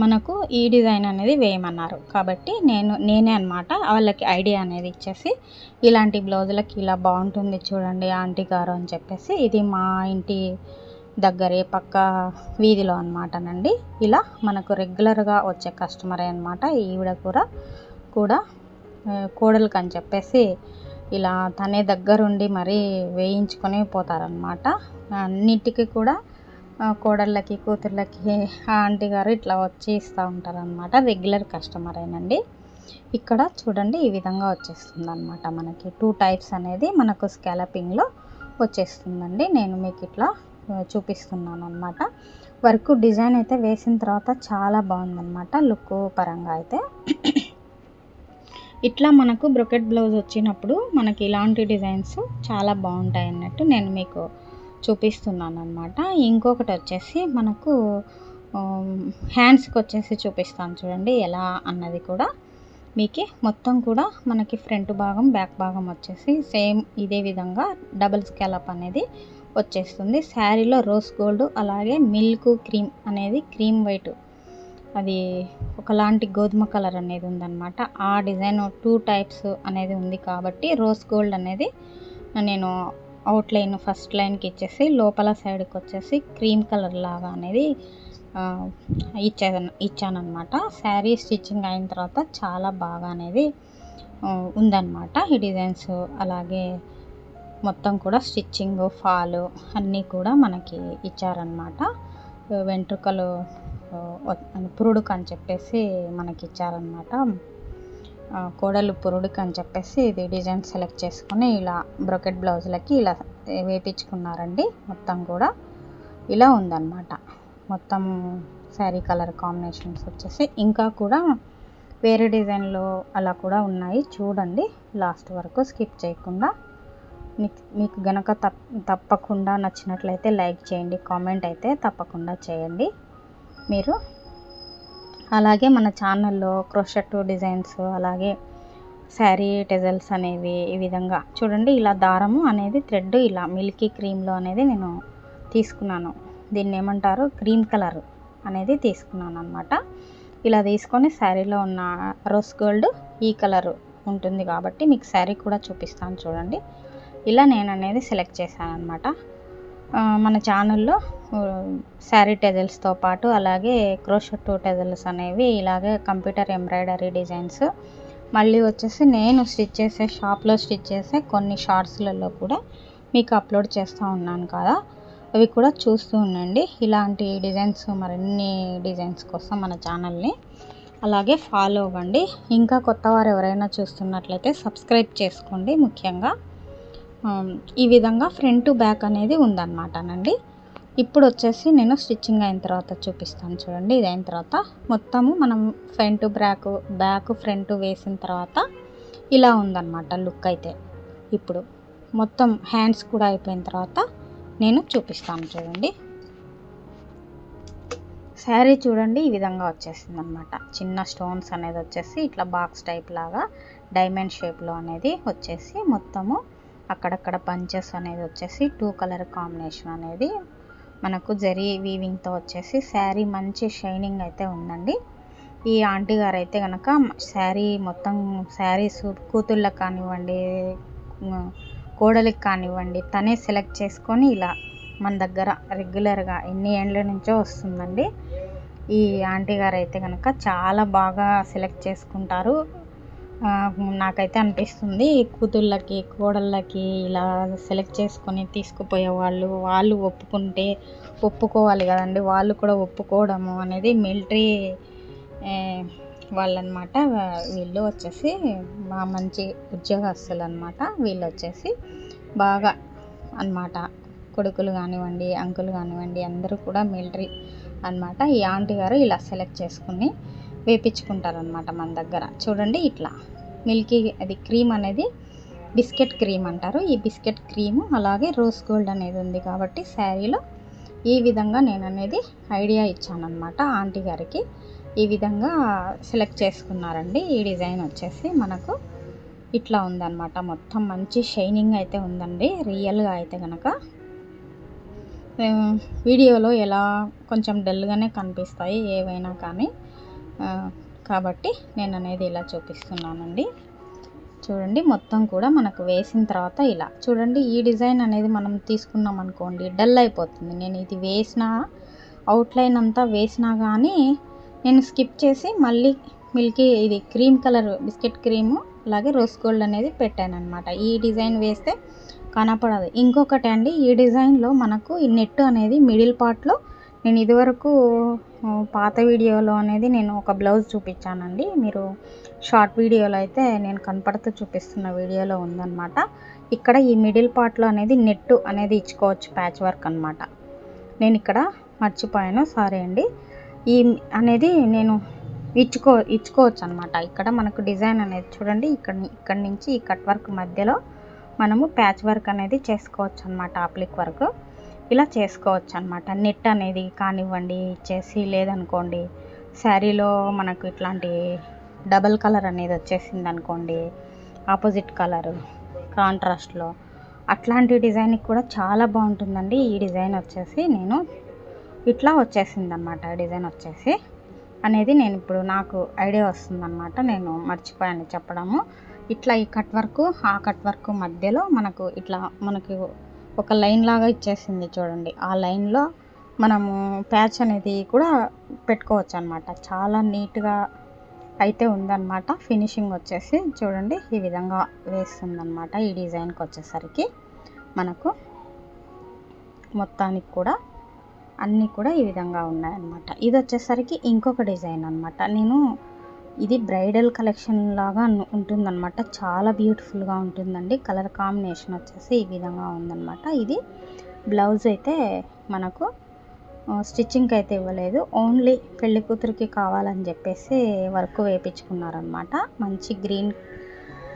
మనకు ఈ డిజైన్ అనేది వేయమన్నారు కాబట్టి నేనే అనమాట వాళ్ళకి ఐడియా అనేది ఇచ్చేసి, ఇలాంటి బ్లౌజులకి ఇలా బాగుంటుంది చూడండి ఆంటీ గారు అని చెప్పేసి, ఇది మా ఇంటి దగ్గరే పక్క వీధిలో అనమాటనండి. ఇలా మనకు రెగ్యులర్గా వచ్చే కస్టమరే అనమాట. ఈవిడ కూడా కోడలికి అని చెప్పేసి ఇలా తనే దగ్గరుండి మరీ వేయించుకొని పోతారనమాట. అన్నిటికీ కూడా కోడళ్ళకి, కూతుర్లకి ఆంటీ గారు ఇట్లా వచ్చి ఇస్తూ ఉంటారనమాట. రెగ్యులర్ కస్టమరేనండి. ఇక్కడ చూడండి ఈ విధంగా వచ్చేస్తుంది అనమాట. మనకి 2 టైప్స్ అనేది మనకు స్కాలపింగ్లో వచ్చేస్తుందండి. నేను మీకు ఇట్లా చూపిస్తున్నాను అనమాట. వర్క్ డిజైన్ అయితే వేసిన తర్వాత చాలా బాగుందన్నమాట లుక్ పరంగా అయితే. ఇట్లా మనకు బ్రొకెట్ బ్లౌజ్ వచ్చినప్పుడు మనకి ఇలాంటి డిజైన్స్ చాలా బాగుంటాయి అన్నట్టు నేను మీకు చూపిస్తున్నాను అనమాట. ఇంకొకటి వచ్చేసి మనకు హ్యాండ్స్కి వచ్చేసి చూపిస్తాను చూడండి ఎలా అన్నది కూడా. మీకు మొత్తం కూడా మనకి ఫ్రంట్ భాగం, బ్యాక్ భాగం వచ్చేసి సేమ్ ఇదే విధంగా డబుల్ స్కాలప్ అనేది వచ్చేస్తుంది. శారీలో రోజ్ గోల్డ్, అలాగే మిల్క్ క్రీమ్ అనేది క్రీమ్ వైట్, అది ఒకలాంటి గోధుమ కలర్ అనేది ఉందన్నమాట. ఆ డిజైన్ 2 టైప్స్ అనేది ఉంది కాబట్టి రోజ్ గోల్డ్ అనేది నేను అవుట్లైన్ ఫస్ట్ లైన్కి ఇచ్చేసి లోపల సైడ్కి వచ్చేసి క్రీమ్ కలర్ లాగా అనేది ఇచ్చానమాట. శారీ స్టిచ్చింగ్ అయిన తర్వాత చాలా బాగా అనేది ఉందన్నమాట ఈ డిజైన్స్. అలాగే మొత్తం కూడా స్టిచ్చింగ్, ఫాలు అన్నీ కూడా మనకి ఇచ్చారనమాట. వెంట్రుకలు పురుడుకు అని చెప్పేసి మనకి ఇచ్చారనమాట. కోడలు పురుడుకు అని చెప్పేసి ఇది డిజైన్ సెలెక్ట్ చేసుకొని ఇలా బ్రొకెట్ బ్లౌజులకి ఇలా వేపించుకున్నారండి. మొత్తం కూడా ఇలా ఉందన్నమాట. మొత్తం శారీ కలర్ కాంబినేషన్స్ వచ్చేసి ఇంకా కూడా వేరే డిజైన్లో అలా కూడా ఉన్నాయి. చూడండి లాస్ట్ వరకు స్కిప్ చేయకుండా. మీకు గనక తప్పకుండా నచ్చినట్లయితే లైక్ చేయండి, కామెంట్ అయితే తప్పకుండా చేయండి మీరు. అలాగే మన ఛానల్లో క్రోషెట్ డిజైన్స్, అలాగే శారీ టెజల్స్ అనేవి ఈ విధంగా చూడండి. ఇలా దారము అనేది థ్రెడ్ ఇలా మిల్కీ క్రీమ్లో అనేది నేను తీసుకున్నాను. దీన్ని ఏమంటారు, క్రీమ్ కలర్ అనేది తీసుకున్నాను అనమాట. ఇలా తీసుకొని శారీలో ఉన్న రోజ్ గోల్డ్ ఈ కలర్ ఉంటుంది కాబట్టి మీకు శారీ కూడా చూపిస్తాను చూడండి. ఇలా నేను అనేది సెలెక్ట్ చేశాను అనమాట. మన ఛానల్లో శారీ టెజల్స్తో పాటు అలాగే క్రోషెట్ టెజల్స్ అనేవి ఇలాగే కంప్యూటర్ ఎంబ్రాయిడరీ డిజైన్స్ మళ్ళీ వచ్చేసి నేను స్టిచ్ చేసే షాప్లో స్టిచ్ చేసే కొన్ని షార్ట్స్లలో కూడా మీకు అప్లోడ్ చేస్తూ ఉన్నాను కదా, అవి కూడా చూస్తూ ఉండండి. ఇలాంటి డిజైన్స్ మరిన్ని డిజైన్స్ కోసం మన ఛానల్ని అలాగే ఫాలో అవ్వండి. ఇంకా కొత్త వారు ఎవరైనా చూస్తున్నట్లయితే సబ్స్క్రైబ్ చేసుకోండి. ముఖ్యంగా ఈ విధంగా ఫ్రంట్ టు బ్యాక్ అనేది ఉందన్నమాటనండి. ఇప్పుడు వచ్చేసి నేను స్టిచ్చింగ్ అయిన తర్వాత చూపిస్తాను చూడండి. ఇది అయిన తర్వాత మొత్తము మనం ఫ్రంట్ బ్యాక్ ఫ్రంట్ వేసిన తర్వాత ఇలా ఉందన్నమాట లుక్ అయితే. ఇప్పుడు మొత్తం హ్యాండ్స్ కూడా అయిపోయిన తర్వాత నేను చూపిస్తాను చూడండి. శారీ చూడండి ఈ విధంగా వచ్చేసింది అనమాట. చిన్న స్టోన్స్ అనేది వచ్చేసి ఇట్లా బాక్స్ టైప్ లాగా డైమండ్ షేప్లో అనేది వచ్చేసి మొత్తము అక్కడక్కడ బంచెస్ అనేది వచ్చేసి 2 కలర్ కాంబినేషన్ అనేది మనకు జరీ వీవింగ్తో వచ్చేసి శారీ మంచి షైనింగ్ అయితే ఉందండి. ఈ ఆంటీ గారు అయితే కనుక శారీ మొత్తం శారీస్ కూతుళ్ళకి కానివ్వండి, కోడలికి కానివ్వండి, తనే సెలెక్ట్ చేసుకొని ఇలా మన దగ్గర రెగ్యులర్గా ఎన్ని ఏండ్ల నుంచో వస్తుందండి. ఈ ఆంటీ గారు అయితే కనుక చాలా బాగా సెలెక్ట్ చేసుకుంటారు. నాకైతే అనిపిస్తుంది కూతుళ్ళకి కోడళ్ళకి ఇలా సెలెక్ట్ చేసుకొని తీసుకుపోయే వాళ్ళు ఒప్పుకుంటే ఒప్పుకోవాలి కదండి. వాళ్ళు కూడా ఒప్పుకోవడము అనేది మిలిటరీ వాళ్ళనమాట. వీళ్ళు వచ్చేసి మా మంచి ఉద్యోగస్తులు అనమాట. వీళ్ళు వచ్చేసి బాగా అన్నమాట. కొడుకులు కానివ్వండి, అంకులు కానివ్వండి, అందరూ కూడా మిలిటరీ అన్నమాట. ఈ ఆంటీ గారు ఇలా సెలెక్ట్ చేసుకుని వేపించుకుంటారనమాట మన దగ్గర. చూడండి ఇట్లా మిల్కీ అది క్రీమ్ అనేది బిస్కెట్ క్రీమ్ అంటారు. ఈ బిస్కెట్ క్రీము అలాగే రోజ్ గోల్డ్ అనేది ఉంది కాబట్టి శారీలో ఈ విధంగా నేను అనేది ఐడియా ఇచ్చానమాట ఆంటీ గారికి. ఈ విధంగా సెలెక్ట్ చేసుకున్నారండి. ఈ డిజైన్ వచ్చేసి మనకు ఇట్లా ఉందన్నమాట. మొత్తం మంచి షైనింగ్ అయితే ఉందండి. రియల్గా అయితే కనుక వీడియోలో ఎలా కొంచెం డల్గానే కనిపిస్తాయి ఏవైనా కానీ, కాబట్టి నేను అనేది ఇలా చూపిస్తున్నానండి. చూడండి మొత్తం కూడా మనకు వేసిన తర్వాత ఇలా చూడండి. ఈ డిజైన్ అనేది మనం తీసుకున్నాం అనుకోండి డల్ అయిపోతుంది. నేను ఇది వేసిన అవుట్లైన్ అంతా వేసినా కానీ నేను స్కిప్ చేసి మళ్ళీ మిల్కీ ఇది క్రీమ్ కలర్ బిస్కెట్ క్రీము అలాగే రోజ్ గోల్డ్ అనేది పెట్టాను అనమాట. ఈ డిజైన్ వేస్తే కనపడదు. ఇంకొకటి అండి, ఈ డిజైన్లో మనకు ఈ నెట్ అనేది మిడిల్ పార్ట్లో నేను ఇదివరకు పాత వీడియోలో అనేది నేను ఒక బ్లౌజ్ చూపించానండి. మీరు షార్ట్ వీడియోలో అయితే నేను కనపడుతూ చూపిస్తున్న వీడియోలో ఉందన్నమాట. ఇక్కడ ఈ మిడిల్ పార్ట్లో అనేది నెట్ అనేది ఇచ్చుకోవచ్చు, ప్యాచ్ వర్క్ అనమాట. నేను ఇక్కడ మర్చిపోయాను, సారీ అండి. ఈ అనేది నేను ఇచ్చుకోవచ్చు అనమాట. ఇక్కడ మనకు డిజైన్ అనేది చూడండి, ఇక్కడి నుంచి ఈ కట్ వర్క్ మధ్యలో మనము ప్యాచ్ వర్క్ అనేది చేసుకోవచ్చు అనమాట. అప్లిక్ వర్క్ ఇలా చేసుకోవచ్చు అనమాట. నెట్ అనేది కానివ్వండి ఇచ్చేసి, లేదనుకోండి శారీలో మనకు ఇట్లాంటి డబల్ కలర్ అనేది వచ్చేసింది అనుకోండి, ఆపోజిట్ కలర్ కాంట్రాస్ట్లో, అట్లాంటి డిజైన్కి కూడా చాలా బాగుంటుందండి. ఈ డిజైన్ వచ్చేసి నేను ఇట్లా వచ్చేసింది అనమాట. డిజైన్ వచ్చేసి అనేది నేను ఇప్పుడు నాకు ఐడియా వస్తుందన్నమాట. నేను మర్చిపోయాను చెప్పడము. ఇట్లా ఈ కట్ వర్క్ ఆ కట్ వర్క్ మధ్యలో మనకు ఇట్లా మనకు ఒక లైన్ లాగా ఇచ్చేసింది చూడండి. ఆ లైన్లో మనము ప్యాచ్ అనేది కూడా పెట్టుకోవచ్చు అనమాట. చాలా నీట్గా అయితే ఉందన్నమాట. ఫినిషింగ్ వచ్చేసి చూడండి ఈ విధంగా వేస్తుందన్నమాట. ఈ డిజైన్కి వచ్చేసరికి మనకు మొత్తానికి కూడా అన్నీ కూడా ఈ విధంగా ఉన్నాయన్నమాట. ఇది వచ్చేసరికి ఇంకొక డిజైన్ అనమాట. నేను ఇది బ్రైడల్ కలెక్షన్ లాగా ఉంటుందన్నమాట. చాలా బ్యూటిఫుల్గా ఉంటుందండి. కలర్ కాంబినేషన్ వచ్చేసి ఈ విధంగా ఉందన్నమాట. ఇది బ్లౌజ్ అయితే మనకు స్టిచ్చింగ్కి అయితే ఇవ్వలేదు, ఓన్లీ పెళ్లి కూతురికి కావాలని చెప్పేసి వర్క్ వేయించుకున్నారనమాట. మంచి గ్రీన్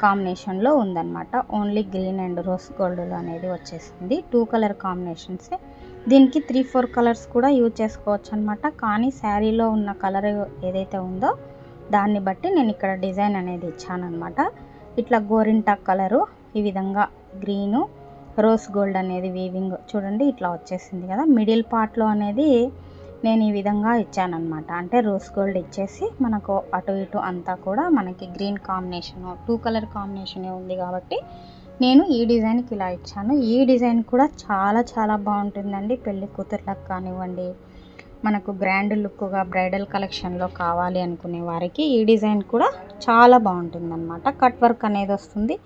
కాంబినేషన్లో ఉందన్నమాట. Only green and rose gold అనేది వచ్చేసింది. 2 కలర్ కాంబినేషన్స్. దీనికి 3-4 కలర్స్ కూడా యూజ్ చేసుకోవచ్చు అనమాట. కానీ శారీలో ఉన్న కలర్ ఏదైతే ఉందో దాన్ని బట్టి నేను ఇక్కడ డిజైన్ అనేది ఇచ్చానమాట. ఇట్లా గోరింటాక్ కలరు, ఈ విధంగా గ్రీను, రోజ్ గోల్డ్ అనేది వీవింగ్ చూడండి ఇట్లా వచ్చేసింది కదా. మిడిల్ పార్ట్లో అనేది నేను ఈ విధంగా ఇచ్చానమాట. అంటే రోజ్ గోల్డ్ ఇచ్చేసి మనకు అటు ఇటు అంతా కూడా మనకి గ్రీన్ కాంబినేషను 2 కలర్ కాంబినేషనే ఉంది కాబట్టి నేను ఈ డిజైన్కి ఇలా ఇచ్చాను. ఈ డిజైన్ కూడా చాలా చాలా బాగుంటుందండి. పెళ్లి కూతుర్లకు కానివ్వండి, మనకు గ్రాండ్ లుక్గా బ్రైడల్ కలెక్షన్లో కావాలి అనుకునే వారికి ఈ డిజైన్ కూడా చాలా బాగుంటుందన్నమాట. కట్ వర్క్ అనేది వస్తుంది,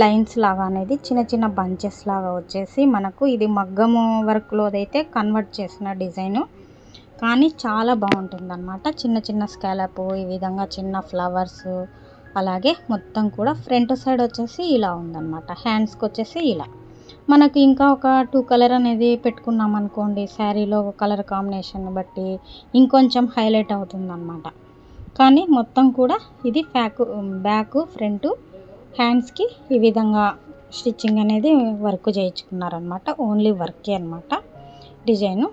లైన్స్ లాగా అనేది చిన్న చిన్న బంచెస్ లాగా వచ్చేసి మనకు ఇది మగ్గము వర్క్లోదైతే కన్వర్ట్ చేసిన డిజైను, కానీ చాలా బాగుంటుందన్నమాట. చిన్న చిన్న స్కాలప్, ఈ విధంగా చిన్న ఫ్లవర్స్, అలాగే మొత్తం కూడా ఫ్రంట్ సైడ్ వచ్చేసి ఇలా ఉందన్నమాట. హ్యాండ్స్కి వచ్చేసి ఇలా మనకి ఇంకా ఒక 2 కలర్ అనేది పెట్టుకున్నాం అనుకోండి, శారీలో కలర్ కాంబినేషన్ బట్టి ఇంకొంచెం హైలైట్ అవుతుందన్నమాట. కానీ మొత్తం కూడా ఇది బ్యాక్ ఫ్రంట్ హ్యాండ్స్కి ఈ విధంగా స్టిచ్చింగ్ అనేది వర్క్ చేయించుకున్నారనమాట. ఓన్లీ వర్కే అనమాట డిజైను.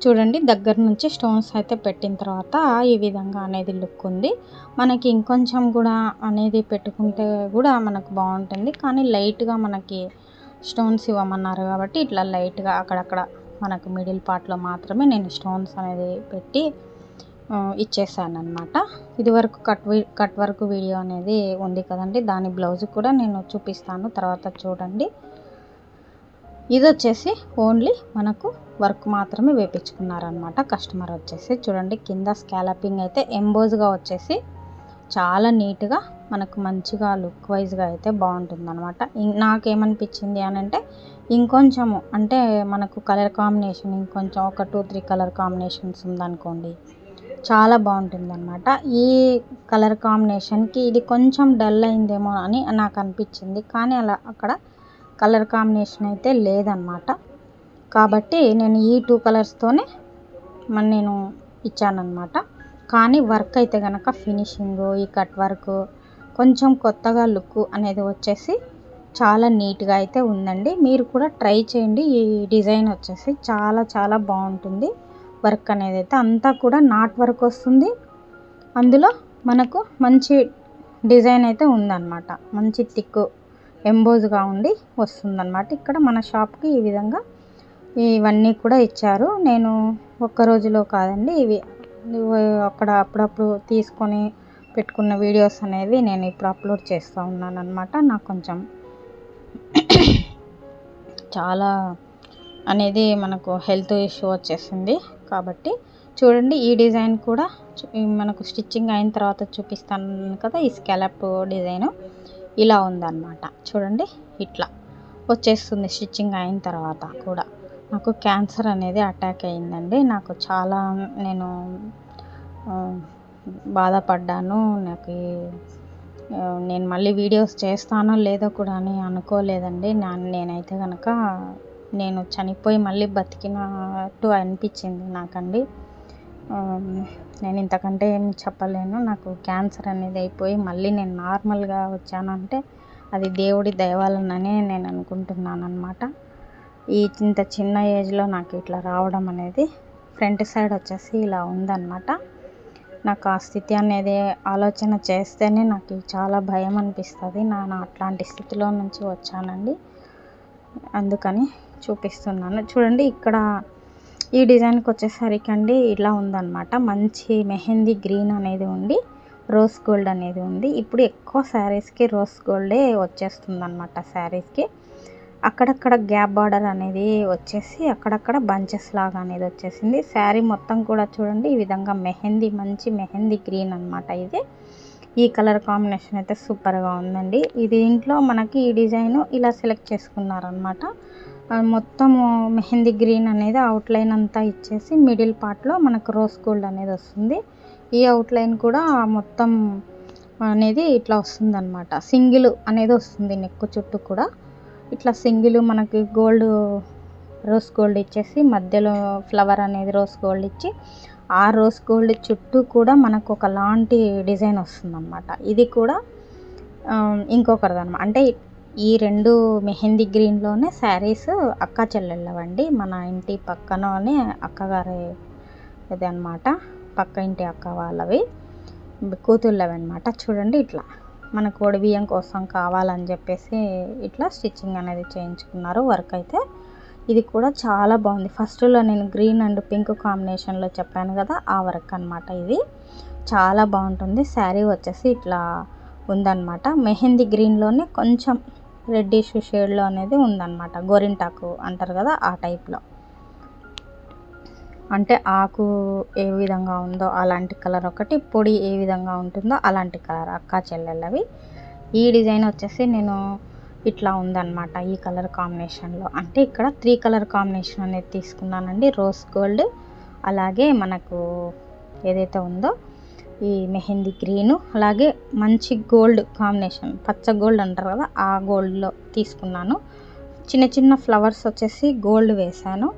చూడండి, దగ్గర నుంచి స్టోన్స్ అయితే పెట్టిన తర్వాత ఈ విధంగా అనేది లుక్ ఉంది. మనకి ఇంకొంచెం కూడా అనేది పెట్టుకుంటే కూడా మనకు బాగుంటుంది, కానీ లైట్గా మనకి స్టోన్స్ ఇవ్వమన్నారు కాబట్టి ఇట్లా లైట్గా అక్కడక్కడ మనకు మిడిల్ పార్ట్లో మాత్రమే నేను స్టోన్స్ అనేది పెట్టి ఇచ్చేసాను అనమాట. ఇదివరకు కట్ వర్క్ వీడియో అనేది ఉంది కదండి, దాని బ్లౌజ్ కూడా నేను చూపిస్తాను తర్వాత చూడండి. ఇది వచ్చేసి ఓన్లీ మనకు వర్క్ మాత్రమే వేపించుకున్నారనమాట కస్టమర్ వచ్చేసి. చూడండి, కింద స్కాలపింగ్ అయితే ఎంబోజ్గా వచ్చేసి చాలా నీట్గా మనకు మంచిగా లుక్ వైజ్గా అయితే బాగుంటుందన్నమాట. నాకేమనిపించింది అని అంటే ఇంకొంచెము అంటే మనకు కలర్ కాంబినేషన్ ఇంకొంచెం ఒక 2-3 కలర్ కాంబినేషన్స్ ఉందనుకోండి, చాలా బాగుంటుందన్నమాట. ఈ కలర్ కాంబినేషన్కి ఇది కొంచెం డల్ అయిందేమో అని నాకు అనిపించింది, కానీ అలా అక్కడ కలర్ కాంబినేషన్ అయితే లేదన్నమాట. కాబట్టి నేను ఈ 2 కలర్స్తోనే నేను ఇచ్చానన్నమాట. కానీ వర్క్ అయితే కనుక ఫినిషింగ్, ఈ కట్ వర్క్ కొంచెం కొత్తగా లుక్ అనేది వచ్చేసి చాలా నీట్గా అయితే ఉందండి. మీరు కూడా ట్రై చేయండి. ఈ డిజైన్ వచ్చేసి చాలా చాలా బాగుంటుంది. వర్క్ అనేది అయితే అంతా కూడా నాట్ వర్క్ వస్తుంది, అందులో మనకు మంచి డిజైన్ అయితే ఉందన్నమాట. మంచి థిక్ ఎంబోజ్గా ఉండి వస్తుందన్నమాట. ఇక్కడ మన షాప్కి ఈ విధంగా ఇవన్నీ కూడా ఇచ్చారు. నేను ఒక్క రోజులో కాదండి, ఇవి అక్కడ అప్పుడప్పుడు తీసుకొని పెట్టుకున్న వీడియోస్ అనేవి నేను ఇప్పుడు అప్లోడ్ చేస్తూ ఉన్నాను అనమాట. నాకు కొంచెం చాలా అనేది మనకు హెల్త్ ఇష్యూ వచ్చేసింది కాబట్టి. చూడండి, ఈ డిజైన్ కూడా మనకు స్టిచ్చింగ్ అయిన తర్వాత చూపిస్తాను కదా, ఈ స్కాలప్ డిజైను ఇలా ఉందన్నమాట. చూడండి, ఇట్లా వచ్చేస్తుంది స్టిచ్చింగ్ అయిన తర్వాత కూడా. నాకు క్యాన్సర్ అనేది అటాక్ అయిందండి. నాకు చాలా నేను బాధపడ్డాను. నేను మళ్ళీ వీడియోస్ చేస్తానో లేదో కూడా అని అనుకోలేదండి. నేనైతే కనుక నేను చనిపోయి మళ్ళీ బతికినట్టు అనిపించింది నాకండి. నేను ఇంతకంటే ఏం చెప్పలేను. నాకు క్యాన్సర్ అనేది అయిపోయి మళ్ళీ నేను నార్మల్గా వచ్చానంటే అది దేవుడి దయ వలననే నేను అనుకుంటున్నాను అనమాట. ఇంత చిన్న ఏజ్లో నాకు ఇట్లా రావడం అనేది, ఫ్రంట్ సైడ్ వచ్చేసి ఇలా ఉందన్నమాట. నాకు ఆ స్థితి అనేది ఆలోచన చేస్తేనే నాకు చాలా భయం అనిపిస్తుంది. నేను అట్లాంటి స్థితిలో నుంచి వచ్చానండి, అందుకని చూపిస్తున్నాను. చూడండి, ఇక్కడ ఈ డిజైన్కి వచ్చేసరికి అండి ఇలా ఉందన్నమాట. మంచి మెహందీ గ్రీన్ అనేది ఉండి రోజ్ గోల్డ్ అనేది ఉంది. ఇప్పుడు ఎక్కువ శారీస్కి రోజ్ గోల్డే వచ్చేస్తుంది అనమాట. శారీస్కి అక్కడక్కడ గ్యాప్ బార్డర్ అనేది వచ్చేసి అక్కడక్కడ బంచెస్ లాగా అనేది వచ్చేసింది. శారీ మొత్తం కూడా చూడండి ఈ విధంగా మంచి మెహందీ గ్రీన్ అనమాట. ఇది ఈ కలర్ కాంబినేషన్ అయితే సూపర్గా ఉందండి. ఇది ఇంట్లో మనకి ఈ డిజైన్ ఇలా సెలెక్ట్ చేసుకున్నారనమాట. మొత్తము మెహందీ గ్రీన్ అనేది అవుట్లైన్ అంతా ఇచ్చేసి మిడిల్ పార్ట్లో మనకు రోజ్ గోల్డ్ అనేది వస్తుంది. ఈ అవుట్లైన్ కూడా మొత్తం అనేది ఇట్లా వస్తుంది అనమాట. సింగిల్ అనేది వస్తుంది నెక్ చుట్టూ కూడా. ఇట్లా సింగిల్ మనకి రోజ్ గోల్డ్ ఇచ్చేసి మధ్యలో ఫ్లవర్ అనేది రోజ్ గోల్డ్ ఇచ్చి ఆ రోజ్ గోల్డ్ చుట్టూ కూడా మనకు ఒకలాంటి డిజైన్ వస్తుంది అనమాట. ఇది కూడా ఇంకొకరిది అనమాట. అంటే ఈ 2 మెహందీ గ్రీన్లోనే శారీస్ అక్క చెల్లెళ్ళవండి. మన ఇంటి పక్కననే అక్కగారి ఇది అనమాట, పక్క ఇంటి అక్క వాళ్ళవి కూతుళ్ళవి అనమాట. చూడండి, ఇట్లా మన కోడి బియ్యం కోసం కావాలని చెప్పేసి ఇట్లా స్టిచ్చింగ్ అనేది చేయించుకున్నారు. వర్క్ అయితే ఇది కూడా చాలా బాగుంది. ఫస్ట్లో నేను గ్రీన్ అండ్ పింక్ కాంబినేషన్లో చెప్పాను కదా, ఆ వర్క్ అనమాట. ఇది చాలా బాగుంటుంది. శారీ వచ్చేసి ఇట్లా ఉందన్నమాట. మెహందీ గ్రీన్లోనే కొంచెం రెడ్డిష్ షేడ్లో అనేది ఉందన్నమాట. గోరింటాకు అంటారు కదా, ఆ టైప్లో. అంటే ఆకు ఏ విధంగా ఉందో అలాంటి కలర్ ఒకటి, పొడి ఏ విధంగా ఉంటుందో అలాంటి కలర్ అక్కా చెల్లెళ్ళవి. ఈ డిజైన్ వచ్చేసి నేను ఇట్లా ఉందన్నమాట, ఈ కలర్ కాంబినేషన్లో. అంటే ఇక్కడ 3 కలర్ కాంబినేషన్ అనేది తీసుకున్నానండి. రోజ్ గోల్డ్, అలాగే మనకు ఏదైతే ఉందో ఈ మెహందీ గ్రీను, అలాగే మంచి గోల్డ్ కాంబినేషన్, పచ్చ గోల్డ్ అంటారు కదా, ఆ గోల్డ్లో తీసుకున్నాను. చిన్న చిన్న ఫ్లవర్స్ వచ్చేసి గోల్డ్ వేశాను.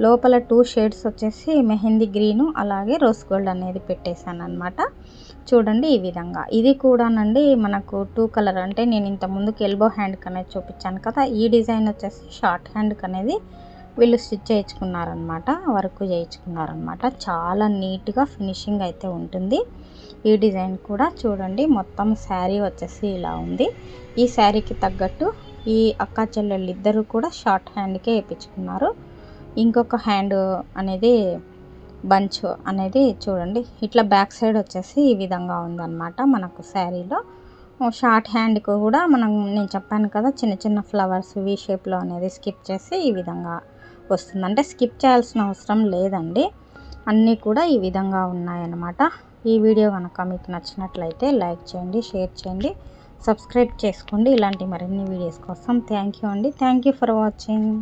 లోపల 2 షేడ్స్ వచ్చేసి మెహందీ గ్రీను అలాగే రోజ్ గోల్డ్ అనేది పెట్టేశాను అనమాట. చూడండి ఈ విధంగా. ఇది కూడానండి మనకు 2 కలర్, అంటే నేను ఇంత ముందుకు ఎల్బో హ్యాండ్కి అనేది చూపించాను కదా, ఈ డిజైన్ వచ్చేసి షార్ట్ హ్యాండ్కి అనేది వీళ్ళు స్టిచ్ చేయించుకున్నారనమాట, వర్క్ చేయించుకున్నారనమాట. చాలా నీట్గా ఫినిషింగ్ అయితే ఉంటుంది. ఈ డిజైన్ కూడా చూడండి. మొత్తం శారీ వచ్చేసి ఇలా ఉంది. ఈ శారీకి తగ్గట్టు ఈ అక్కా చెల్లెళ్ళు ఇద్దరు కూడా షార్ట్ హ్యాండ్కే వేయించుకున్నారు. ఇంకొక హ్యాండ్ అనేది బంచ్ అనేది చూడండి, ఇట్లా బ్యాక్ సైడ్ వచ్చేసి ఈ విధంగా ఉందన్నమాట మనకు శారీలో. షార్ట్ హ్యాండ్కి కూడా నేను చెప్పాను కదా, చిన్న చిన్న ఫ్లవర్స్ వి షేప్లో అనేది స్కిప్ చేసి ఈ విధంగా వస్తుంది. అంటే స్కిప్ చేయాల్సిన అవసరం లేదండి, అన్నీ కూడా ఈ విధంగా ఉన్నాయన్నమాట. ఈ వీడియో కనుక మీకు నచ్చినట్లయితే లైక్ చేయండి, షేర్ చేయండి, సబ్స్క్రైబ్ చేసుకోండి ఇలాంటి మరిన్ని వీడియోస్ కోసం. థ్యాంక్ యూ అండి. Thank you for watching.